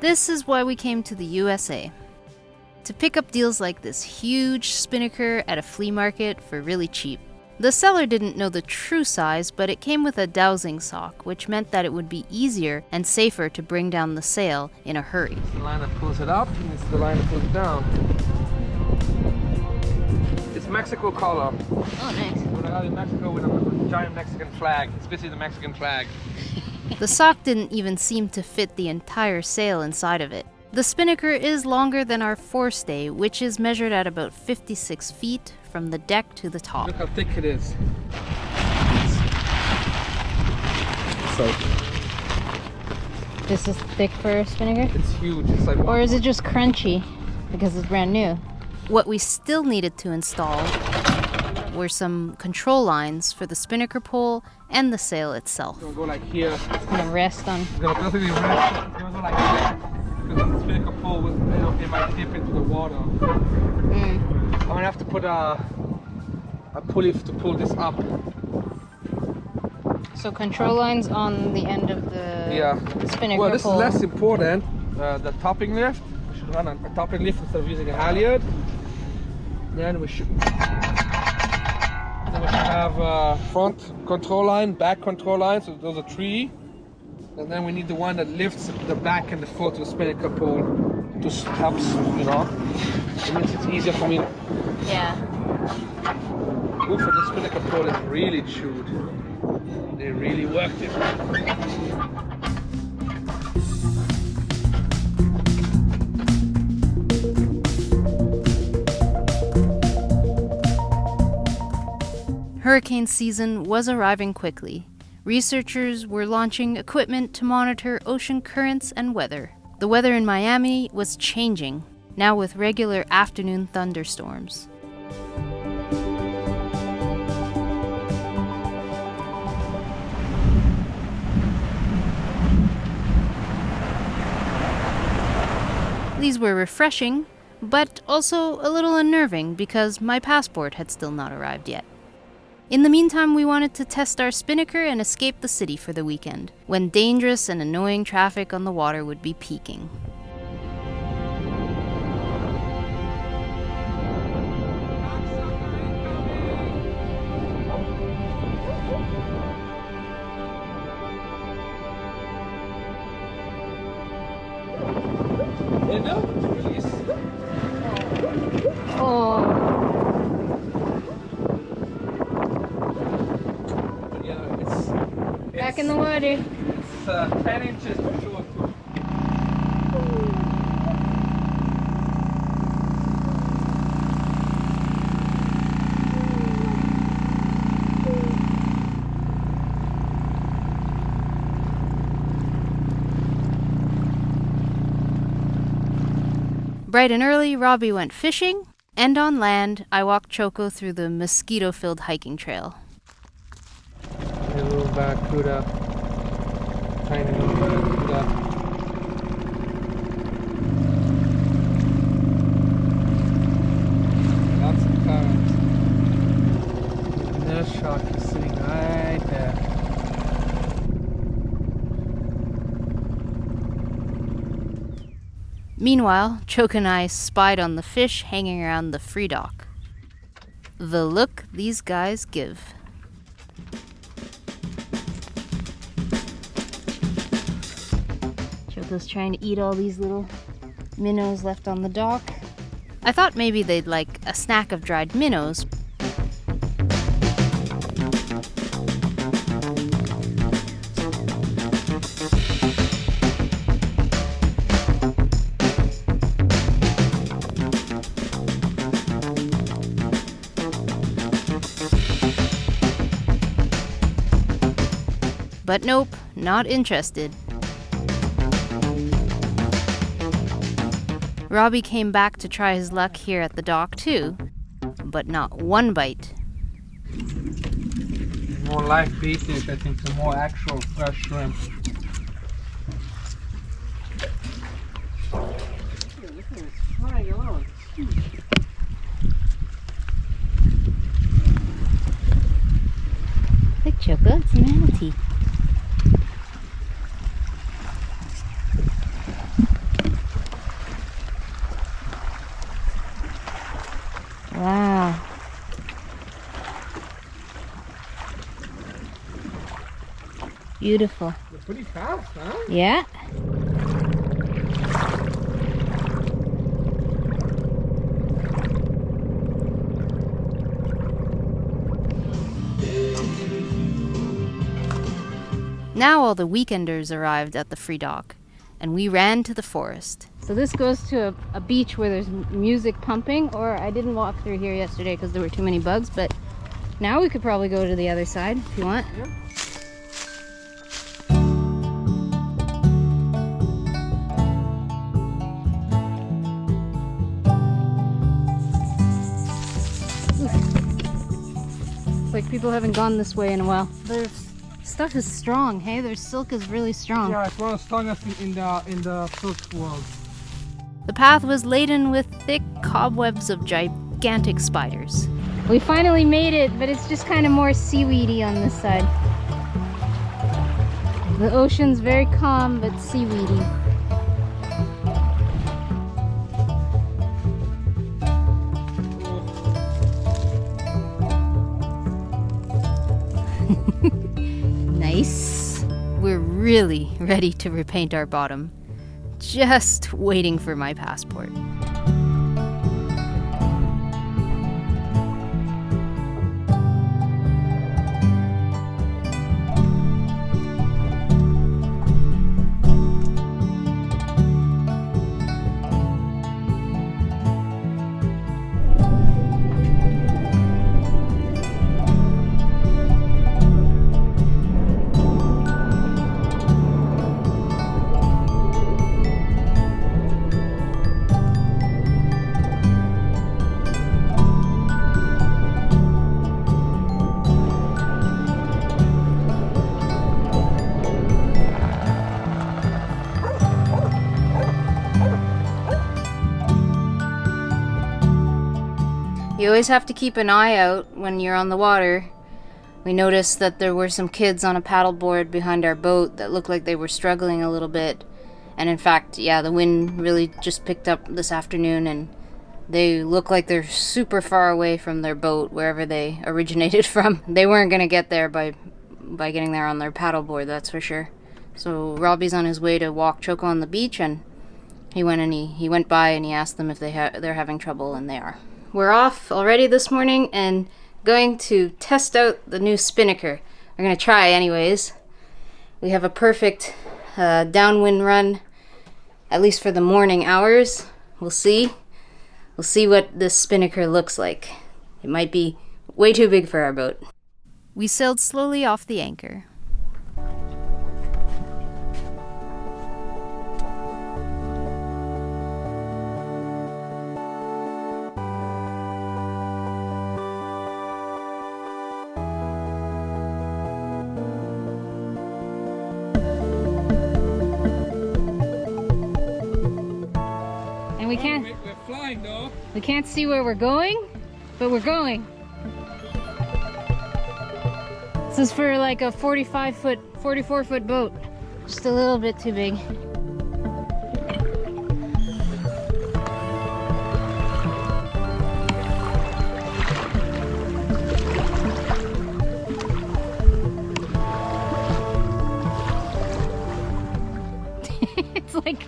This is why we came to the USA. To pick up deals like this huge spinnaker at a flea market for really cheap. The seller didn't know the true size, but it came with a dowsing sock, which meant that it would be easier and safer to bring down the sail in a hurry. It's the line that pulls it up, and it's the line that pulls it down. It's Mexico color. Oh, nice. When I got in Mexico with a giant Mexican flag. It's basically the Mexican flag. The sock didn't even seem to fit the entire sail inside of it. The spinnaker is longer than our forestay, which is measured at about 56 feet from the deck to the top. Look how thick it is. So This is thick for a spinnaker? it's huge. It's like Or is it just crunchy because it's brand new? What we still needed to install were some control lines for the spinnaker pole and the sail itself. It's gonna go like here. It's gonna rest on. It's gonna basically rest. It's gonna go like that. Because the spinnaker pole will, it might dip into the water. I'm gonna have to put a pulley to pull this up. So control lines on the end of the spinnaker Well, this pole. is less important. The topping lift. We should run a topping lift instead of using a halyard. Then we should have front control line, back control line. So those are 3. And then we need the one that lifts the back and the foot to the spinnaker pole to help, you know. It means it's easier for me. Yeah. Ooh, for the spinnaker pole is really chewed. They really worked it. Hurricane season was arriving quickly. Researchers were launching equipment to monitor ocean currents and weather. The weather in Miami was changing, now with regular afternoon thunderstorms. These were refreshing, but also a little unnerving because my passport had still not arrived yet. In the meantime, we wanted to test our spinnaker and escape the city for the weekend, when dangerous and annoying traffic on the water would be peaking. Back in the water. It's 10 inches for sure. Bright and early, Robbie went fishing, and on land, I walked Choco through the mosquito-filled hiking trail. A little barracuda, tiny little barracuda. Lots of current. The shark is sitting right there. Meanwhile, Choco and I spied on the fish hanging around the free dock. The look these guys give. Choco's trying to eat all these little minnows left on the dock. I thought maybe they'd like a snack of dried minnows. But nope, not interested. Robbie came back to try his luck here at the dock too, but not one bite. More live baited, I think, some more actual fresh shrimp. This thing is flying around. Look, Choco, it's a manatee. Beautiful. They're pretty fast, huh? Yeah. Now all the weekenders arrived at the free dock, and we ran to the forest. So this goes to a beach where there's music pumping, or I didn't walk through here yesterday because there were too many bugs, but now we could probably go to the other side if you want. Yeah. It's like people haven't gone this way in a while. Their stuff is strong, hey? Their silk is really strong. Yeah, it's one of the strongest in the silk world. The path was laden with thick cobwebs of gigantic spiders. We finally made it, but it's just kind of more seaweedy on this side. The ocean's very calm, but seaweedy. Nice. We're really ready to repaint our bottom. Just waiting for my passport. You always have to keep an eye out when you're on the water. We noticed that there were some kids on a paddleboard behind our boat that looked like they were struggling a little bit. And in fact, yeah, the wind really just picked up this afternoon and they look like they're super far away from their boat, wherever they originated from. They weren't going to get there by getting there on their paddleboard, that's for sure. So Robbie's on his way to walk Choco on the beach, and he went by and he asked them if they're having trouble, and they are. We're off already this morning and going to test out the new spinnaker. We're going to try anyways. We have a perfect downwind run, at least for the morning hours. We'll see. We'll see what this spinnaker looks like. It might be way too big for our boat. We sailed slowly off the anchor. And we're flying though. We can't see where we're going, but we're going. This is for like a 44-foot boat. Just a little bit too big. It's like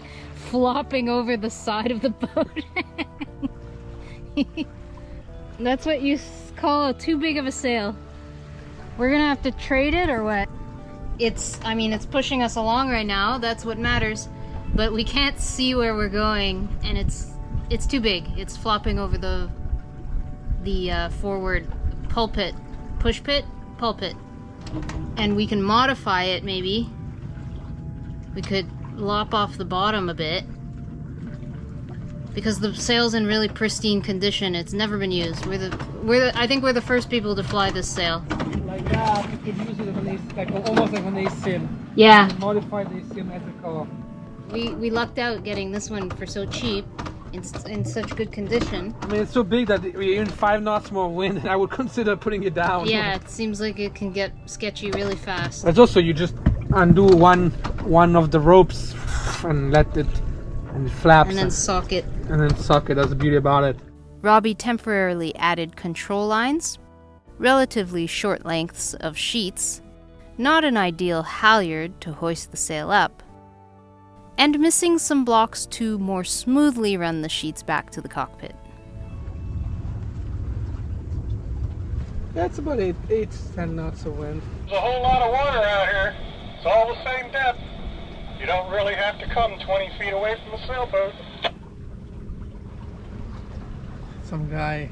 flopping over the side of the boat. That's what you call too big of a sail. We're gonna have to trade it or what? I mean, it's pushing us along right now. That's what matters. But we can't see where we're going, and it's too big. It's flopping over the forward pulpit, pulpit. And we can modify it maybe. We could lop off the bottom a bit, because the sail's in really pristine condition. It's never been used. I think we're the first people to fly this sail. Like that, you could use it almost like an A7. Yeah. Modified A7 as a color. We lucked out getting this one for so cheap, in such good condition. I mean, it's so big that we're in 5 knots more wind, and I would consider putting it down. Yeah, it seems like it can get sketchy really fast. But also, you just undo one of the ropes and let it, and it flaps. And then sock it. That's the beauty about it. Robbie temporarily added control lines, relatively short lengths of sheets, not an ideal halyard to hoist the sail up, and missing some blocks to more smoothly run the sheets back to the cockpit. That's about 8 to 10 knots of wind. There's a whole lot of water out here. It's all the same depth. You don't really have to come 20 feet away from a sailboat. Some guy.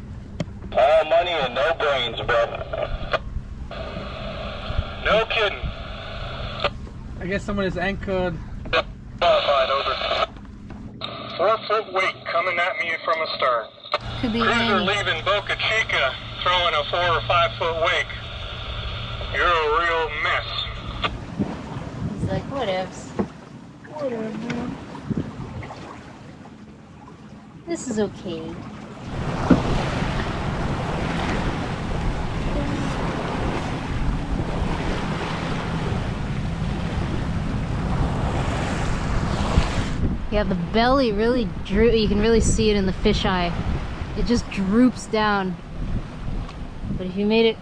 All money and no brains, brother. No kidding. I guess someone is anchored. Qualified, over. 4-foot wake coming at me from astern. Could be Cruiser rainy. leaving Boca Chica, throwing a 4 or 5 foot wake. You're a real mess. He's like, whatevs. Whatever. This is okay. Yeah, the belly really you can really see it in the fisheye. It just droops down. But if you made it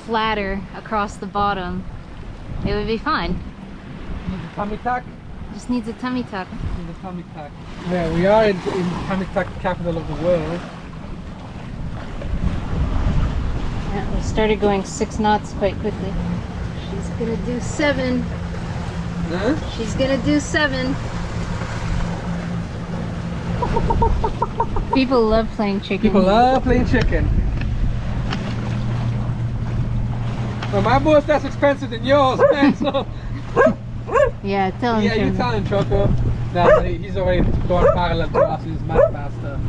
flatter across the bottom, it would be fine. Need a tummy tuck? Just needs a tummy tuck. Need a tummy tuck. Yeah, we are in tummy tuck capital of the world. Yeah, we started going 6 knots quite quickly. She's gonna do 7. Huh? She's gonna do 7. People love playing chicken. People love playing chicken. Well, my boat's less expensive than yours, man, so... Yeah, tell him. Yeah, you tell him, Choco. No, he's already going parallel to us, he's much faster.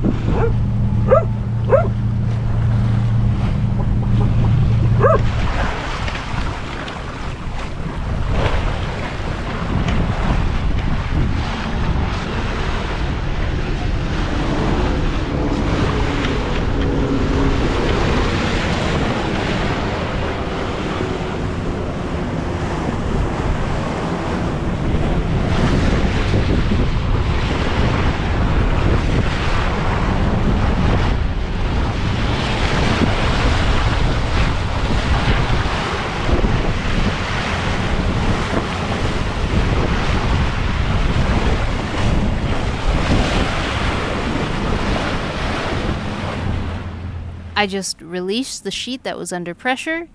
I just released the sheet that was under pressure,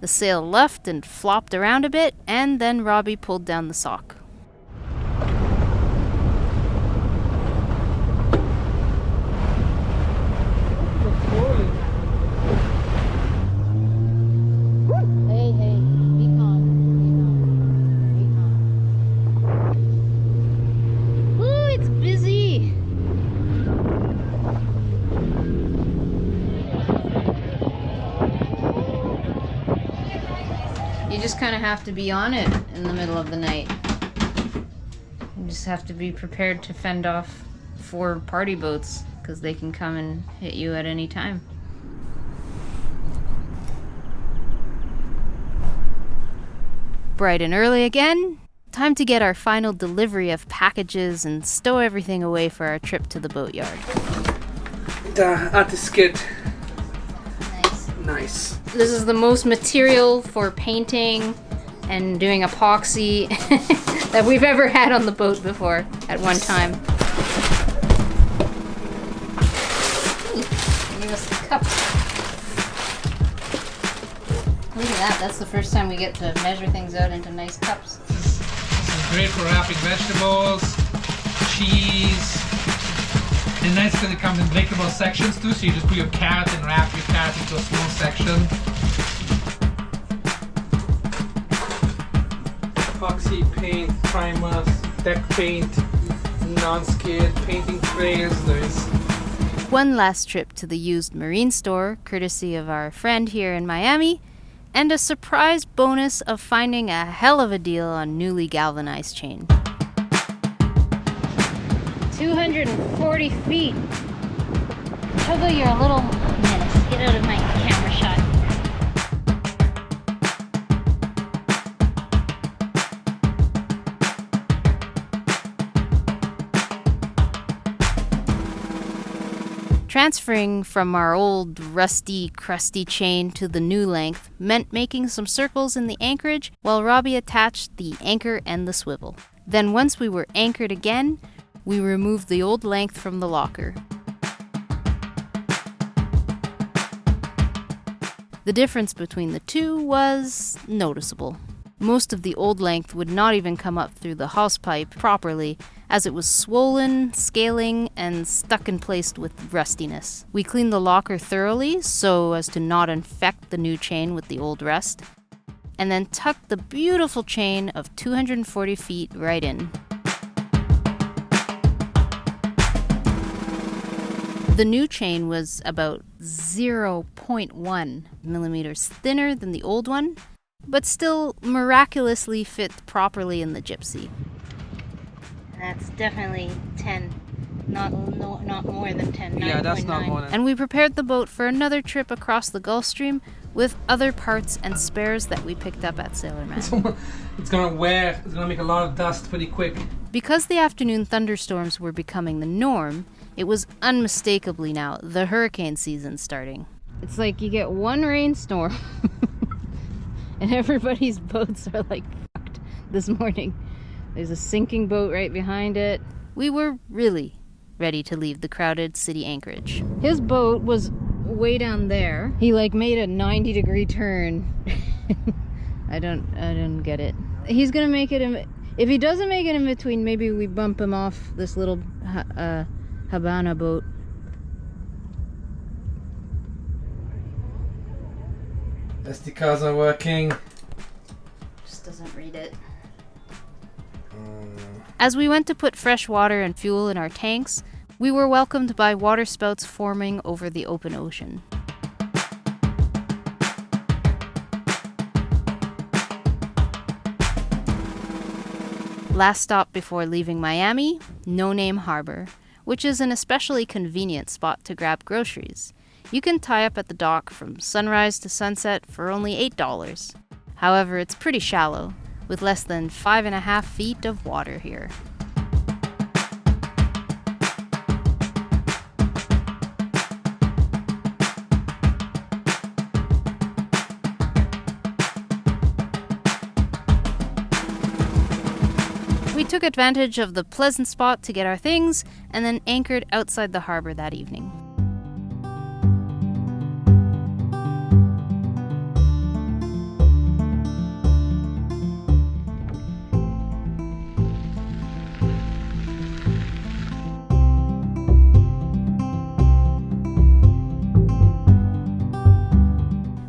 the sail left and flopped around a bit, and then Robbie pulled down the sock. Hey, hey, be calm, be calm, be calm. Ooh, it's busy! You just kind of have to be on it in the middle of the night. You just have to be prepared to fend off 4 party boats, because they can come and hit you at any time. Bright and early again. Time to get our final delivery of packages and stow everything away for our trip to the boatyard. The anti-skid. Nice. Nice. This is the most material for painting and doing epoxy that we've ever had on the boat before at one time. Give us the cups. Look at that, that's the first time we get to measure things out into nice cups. This is great for wrapping vegetables, cheese. And nice because it comes in breakable sections too, so you just put your carrot and wrap your carrot into a small section. Epoxy paint, primers, deck paint, non-skid, painting sprays, there's... One last trip to the used marine store, courtesy of our friend here in Miami, and a surprise bonus of finding a hell of a deal on newly galvanized chain. 240 feet. Choco, you're a little menace. Get out of my camera shot. Transferring from our old rusty, crusty chain to the new length meant making some circles in the anchorage while Robbie attached the anchor and the swivel. Then once we were anchored again, we removed the old length from the locker. The difference between the two was noticeable. Most of the old length would not even come up through the hose pipe properly, as it was swollen, scaling, and stuck in place with rustiness. We cleaned the locker thoroughly so as to not infect the new chain with the old rust, and then tucked the beautiful chain of 240 feet right in. The new chain was about 0.1 millimeters thinner than the old one, but still miraculously fit properly in the Gypsy. That's definitely 10, not more than 10. Yeah, that's not more than. And we prepared the boat for another trip across the Gulf Stream with other parts and spares that we picked up at Sailorman. It's gonna make a lot of dust pretty quick. Because the afternoon thunderstorms were becoming the norm, it was unmistakably now the hurricane season starting. It's like you get one rainstorm and everybody's boats are like fucked this morning. There's a sinking boat right behind it. We were really ready to leave the crowded city anchorage. His boat was way down there. He like made a 90-degree turn. I don't get it. He's gonna make it in, if he doesn't make it in between, maybe we bump him off this little Havana boat. SD cards are working. Just doesn't read it. As we went to put fresh water and fuel in our tanks, we were welcomed by waterspouts forming over the open ocean. Last stop before leaving Miami, No Name Harbor, which is an especially convenient spot to grab groceries. You can tie up at the dock from sunrise to sunset for only $8. However, it's pretty shallow, with less than 5.5 feet of water here. We took advantage of the pleasant spot to get our things and then anchored outside the harbor that evening.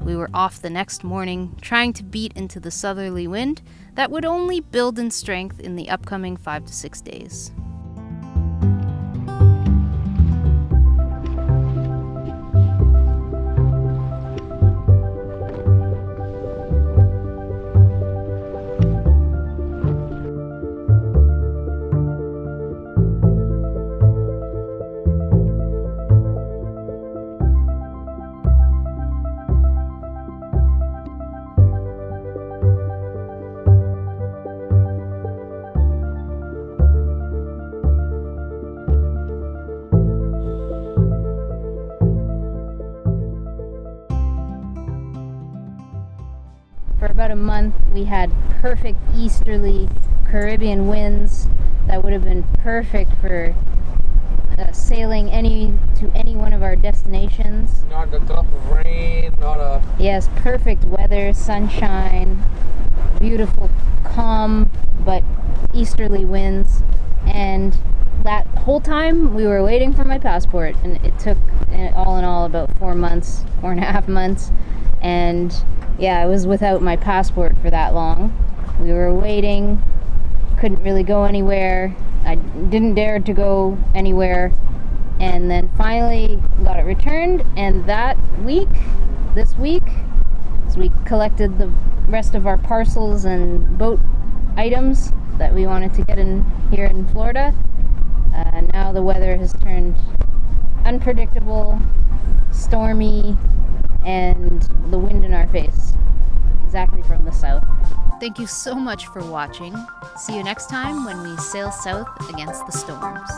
We were off the next morning, trying to beat into the southerly wind that would only build in strength in the upcoming 5 to 6 days. For about a month, we had perfect easterly Caribbean winds that would have been perfect for sailing to any one of our destinations. Not a drop of rain, not a... Yes, perfect weather, sunshine, beautiful, calm, but easterly winds. And that whole time, we were waiting for my passport, and it took, all in all, about 4.5 months. And yeah, I was without my passport for that long. We were waiting, couldn't really go anywhere. I didn't dare to go anywhere. And then finally got it returned. And this week, as we collected the rest of our parcels and boat items that we wanted to get in here in Florida, now the weather has turned unpredictable, stormy, and the wind in our face, exactly from the south. Thank you so much for watching. See you next time when we sail south against the storms.